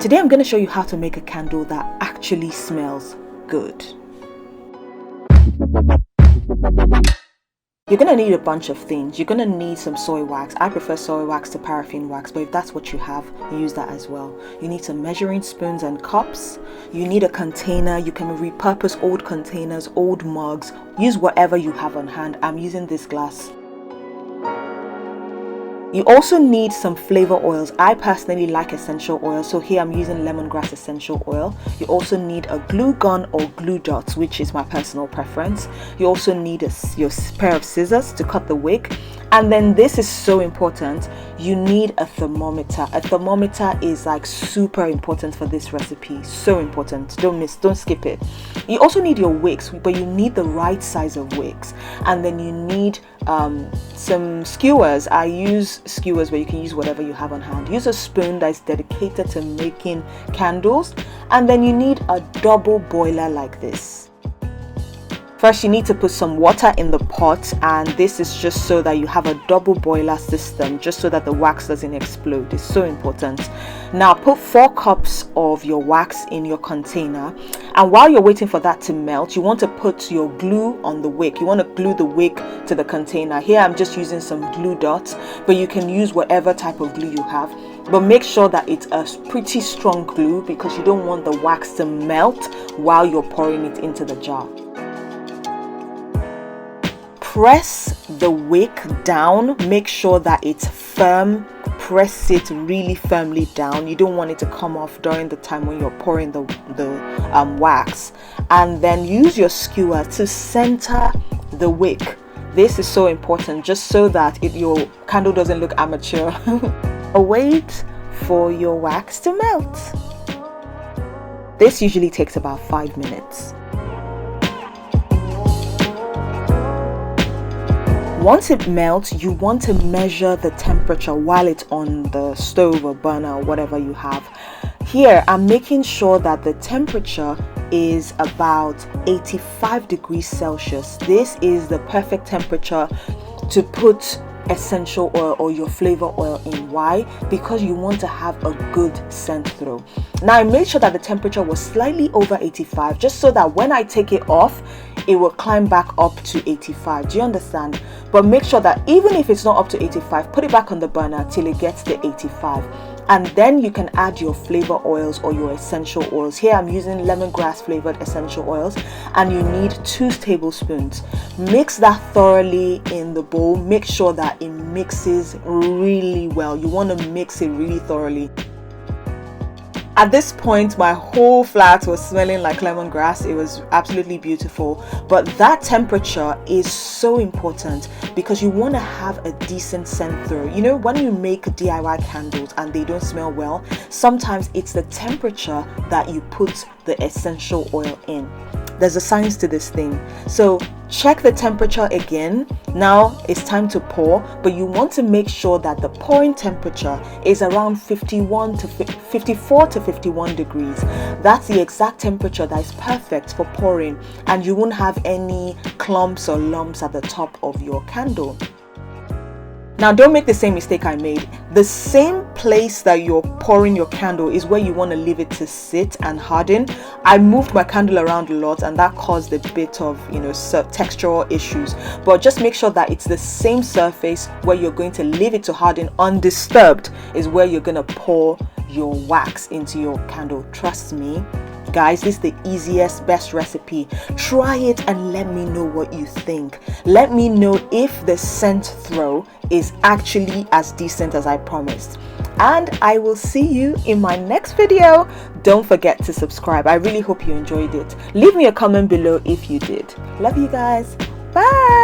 Today I'm going to show you how to make a candle that actually smells good. You're going to need a bunch of things. You're going to need some soy wax. I prefer soy wax to paraffin wax, but if that's what you have, use that as well. You need some measuring spoons and cups. You need a container. You can repurpose old containers, old mugs. Use whatever you have on hand. I'm using this glass. You also need some flavor oils. I personally like essential oil, so here I'm using lemongrass essential oil. You also need a glue gun or glue dots, which is my personal preference. You also need your pair of scissors to cut the wick. And then this is so important, you need a thermometer. A thermometer is like super important for this recipe. So important. Don't skip it. You also need your wicks, but you need the right size of wicks. And then you need some skewers. I use skewers, but you can use whatever you have on hand. Use a spoon that is dedicated to making candles. And then you need a double boiler like this. First, you need to put some water in the pot, and this is just so that you have a double boiler system, just so that the wax doesn't explode. It's so important. Now, put 4 cups of your wax in your container, and while you're waiting for that to melt, you want to put your glue on the wick. You want to glue the wick to the container. Here, I'm just using some glue dots, but you can use whatever type of glue you have. But make sure that it's a pretty strong glue because you don't want the wax to melt while you're pouring it into the jar. Press the wick down, make sure that it's firm. Press it really firmly down. You don't want it to come off during the time when you're pouring the wax. And then use your skewer to center the wick. This is so important, just so that your candle doesn't look amateur. Wait for your wax to melt. This usually takes about 5 minutes. Once it melts, you want to measure the temperature while it's on the stove or burner or whatever you have. Here, I'm making sure that the temperature is about 85 degrees Celsius. This is the perfect temperature to put essential oil or your flavor oil in. Why? Because you want to have a good scent through. Now, I made sure that the temperature was slightly over 85, just so that when I take it off, it will climb back up to 85. Do you understand? But make sure that even if it's not up to 85, put it back on the burner till it gets to 85. And then you can add your flavor oils or your essential oils. Here I'm using lemongrass flavored essential oils, and you need 2 tablespoons. Mix that thoroughly in the bowl. Make sure that it mixes really well. You want to mix it really thoroughly. At this point, my whole flat was smelling like lemongrass. It was absolutely beautiful. But that temperature is so important because you want to have a decent scent through. You know, when you make DIY candles and they don't smell well, sometimes it's the temperature that you put the essential oil in. There's a science to this thing. So check the temperature again. Now it's time to pour, but you want to make sure that the pouring temperature is around 54 to 51 degrees. That's the exact temperature that is perfect for pouring, and you won't have any clumps or lumps at the top of your candle. Now, don't make the same mistake I made. The same place that you're pouring your candle is where you want to leave it to sit and harden. I moved my candle around a lot, and that caused a bit of, textural issues. But just make sure that it's the same surface where you're going to leave it to harden undisturbed is where you're going to pour your wax into your candle. Trust me. Guys, this is the easiest, best recipe. Try it and let me know what you think. Let me know if the scent throw is actually as decent as I promised. And I will see you in my next video. Don't forget to subscribe. I really hope you enjoyed it. Leave me a comment below if you did. Love you guys. Bye.